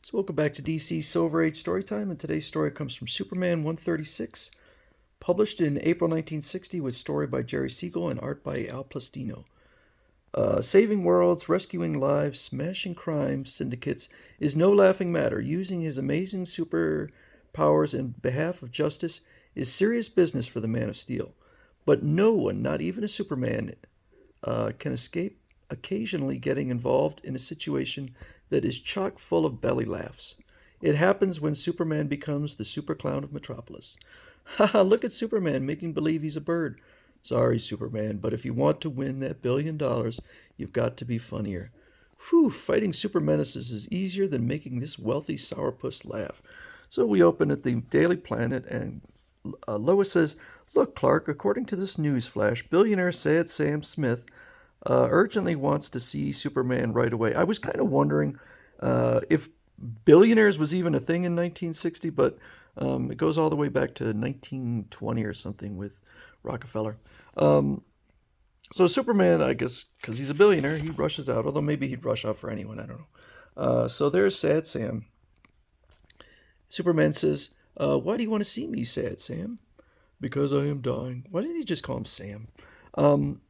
So welcome back to DC Silver Age Storytime, and today's story comes from Superman 136, published in April 1960 with story by Jerry Siegel and art by Al Plastino. Saving worlds, rescuing lives, smashing crime syndicates is no laughing matter. Using his amazing superpowers in behalf of justice is serious business for the Man of Steel. But no one, not even a Superman, can escape occasionally getting involved in a situation that is chock full of belly laughs. It happens when Superman becomes the super clown of Metropolis. Haha, look at Superman making believe he's a bird. Sorry, Superman, but if you want to win that $1 billion, you've got to be funnier. Whew, fighting super menaces is easier than making this wealthy sourpuss laugh. So we open at the Daily Planet, and Lois says, "Look, Clark, according to this news flash, billionaire Sad Sam Smith urgently wants to see Superman right away." I was kind of wondering if billionaires was even a thing in 1960, but it goes all the way back to 1920 or something with Rockefeller. Um, so Superman, I guess, because he's a billionaire, he rushes out, although maybe he'd rush out for anyone, I don't know. So there's Sad Sam. Superman says, "Why do you want to see me, Sad Sam?" "Because I am dying." Why didn't he just call him Sam? Um,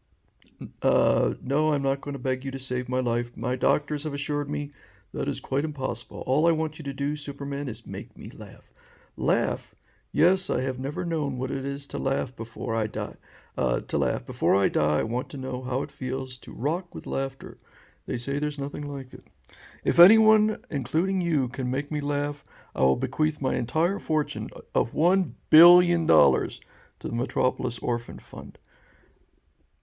no, I'm not going to beg you to save my life. My doctors have assured me that is quite impossible. All I want you to do, Superman, is make me laugh. Laugh? Yes, I have never known what it is to laugh before I die. To laugh. Before I die, I want to know how it feels to rock with laughter. They say there's nothing like it. If anyone, including you, can make me laugh, I will bequeath my entire fortune of $1 billion to the Metropolis Orphan Fund.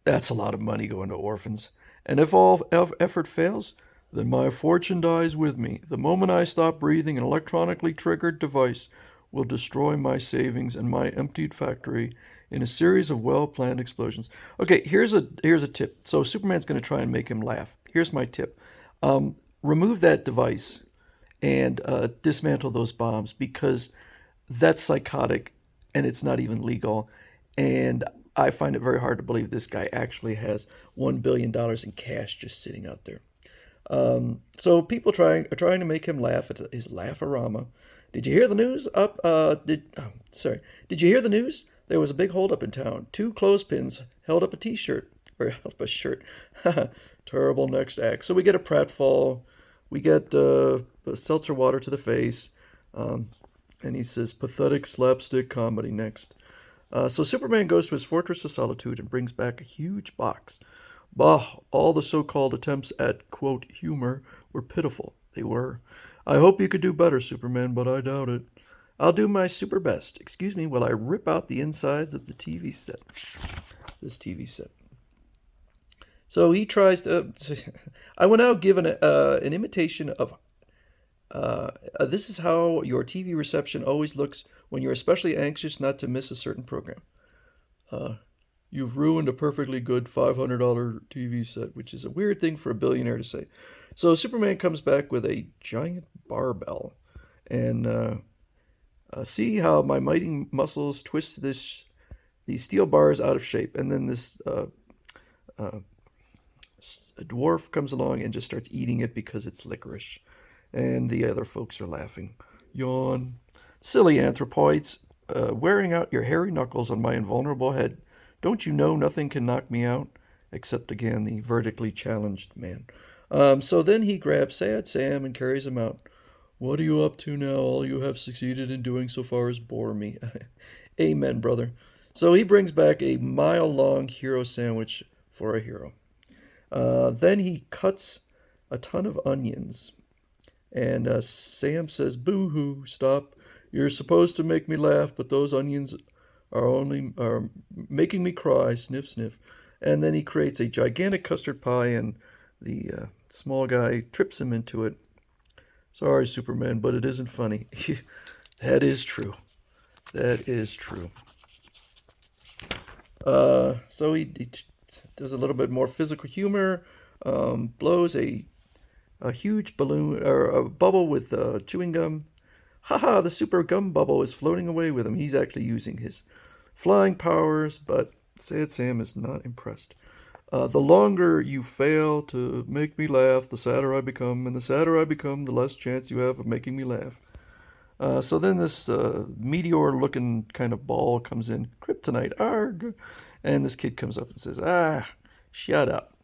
That's a lot of money going to orphans. And if all effort fails, then my fortune dies with me. The moment I stop breathing, an electronically triggered device will destroy my savings and my emptied factory in a series of well-planned explosions. Okay, here's a tip. So Superman's going to try and make him laugh. Here's my tip. Remove that device and dismantle those bombs, because that's psychotic and it's not even legal. And I find it very hard to believe this guy actually has $1 billion in cash just sitting out there. So people are trying to make him laugh at his laugh-a-rama. Did you hear the news? Did you hear the news? There was a big holdup in town. Two clothespins held up a T-shirt, or held up a shirt. Terrible next act. So we get a pratfall. We get seltzer water to the face. And he says, "Pathetic slapstick comedy next." So Superman goes to his Fortress of Solitude and brings back a huge box. Bah, all the so-called attempts at, quote, humor were pitiful. They were. I hope you could do better, Superman, but I doubt it. I'll do my super best. Excuse me while I rip out the insides of the TV set. This TV set. So he tries to. I will now give an imitation of. This is how your TV reception always looks when you're especially anxious not to miss a certain program. Uh, You've ruined a perfectly good $500 TV set, which is a weird thing for a billionaire to say. So Superman comes back with a giant barbell, and see how my mighty muscles twist these steel bars out of shape, and then this uh, a dwarf comes along and just starts eating it because it's licorice, and the other folks are laughing. Yawn. Silly anthropoids, wearing out your hairy knuckles on my invulnerable head. Don't you know nothing can knock me out? Except again the vertically challenged man. So then he grabs Sad Sam and carries him out. "What are you up to now? All you have succeeded in doing so far is bore me." Amen, brother. So he brings back a mile-long hero sandwich for a hero. Then he cuts a ton of onions. And Sam says, "Boo hoo, stop. You're supposed to make me laugh, but those onions are making me cry." Sniff, sniff. And then he creates a gigantic custard pie, and the small guy trips him into it. "Sorry, Superman, but it isn't funny." That is true. That is true. So he does a little bit more physical humor, blows a huge balloon or a bubble with chewing gum. Haha, the super gum bubble is floating away with him. He's actually using his flying powers, but Sad Sam is not impressed. The longer you fail to make me laugh, the sadder I become, and the sadder I become, the less chance you have of making me laugh. So then this meteor-looking kind of ball comes in, kryptonite, arg, and this kid comes up and says, "Ah, shut up.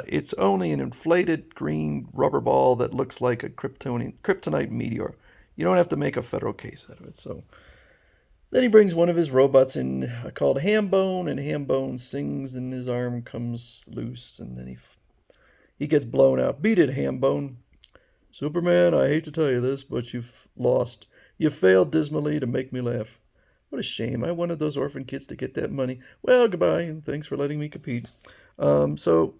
It's only an inflated green rubber ball that looks like a kryptonite meteor. You don't have to make a federal case out of it." So then he brings one of his robots in called Hambone, and Hambone sings, and his arm comes loose, and then he gets blown out. "Beat it, Hambone." "Superman, I hate to tell you this, but you've lost. You failed dismally to make me laugh." "What a shame. I wanted those orphan kids to get that money. Well, goodbye, and thanks for letting me compete." So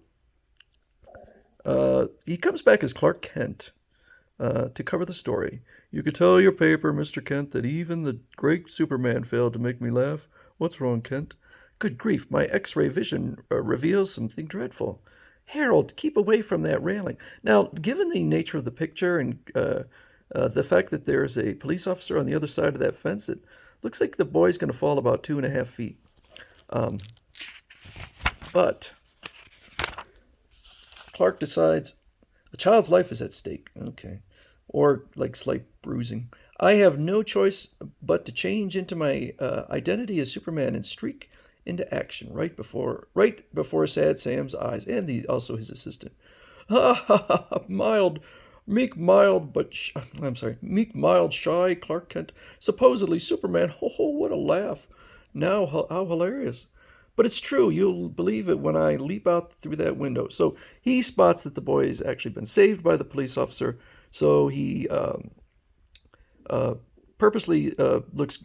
he comes back as Clark Kent to cover the story. "You could tell your paper, Mr. Kent, that even the great Superman failed to make me laugh. What's wrong, Kent?" "Good grief, my X-ray vision reveals something dreadful." "Harold, keep away from that railing." Now, given the nature of the picture and the fact that there's a police officer on the other side of that fence, it looks like the boy's going to fall about 2.5 feet. Um, but Clark decides a child's life is at stake. Okay. Or like slight bruising. "I have no choice but to change into my identity as Superman and streak into action right before Sad Sam's eyes and also his assistant." "Ha ha ha! Meek, mild, shy Clark Kent, supposedly Superman. Ho ho! What a laugh! Now how hilarious! But it's true. You'll believe it when I leap out through that window." So he spots that the boy has actually been saved by the police officer. So he uh, purposely looks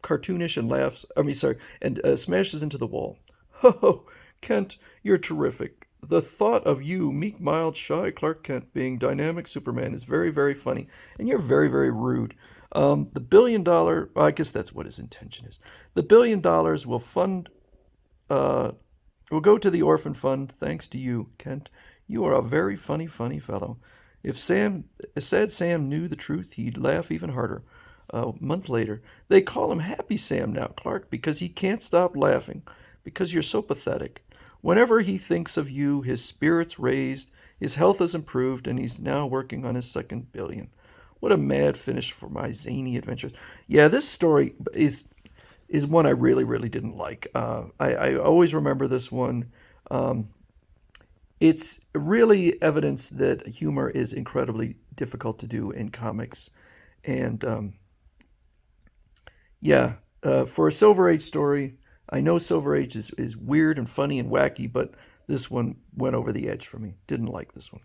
cartoonish and laughs. I mean, sorry, and smashes into the wall. "Ho ho, Kent, you're terrific. The thought of you, meek, mild, shy Clark Kent, being dynamic Superman is very, very funny, and you're very, very rude. The $1 billion, I guess that's what his intention is. The $1 billion uh, will go to the orphan fund, thanks to you, Kent. You are a very funny, funny fellow. If Sad Sam knew the truth, he'd laugh even harder." A month later, "They call him Happy Sam now, Clark, because he can't stop laughing, because you're so pathetic. Whenever he thinks of you, his spirit's raised, his health has improved, and he's now working on his second billion." What a mad finish for my zany adventures. Yeah, this story is one I really, really didn't like. I always remember this one. Um, it's really evidence that humor is incredibly difficult to do in comics. And yeah, for a Silver Age story, I know Silver Age is weird and funny and wacky, but this one went over the edge for me. Didn't like this one.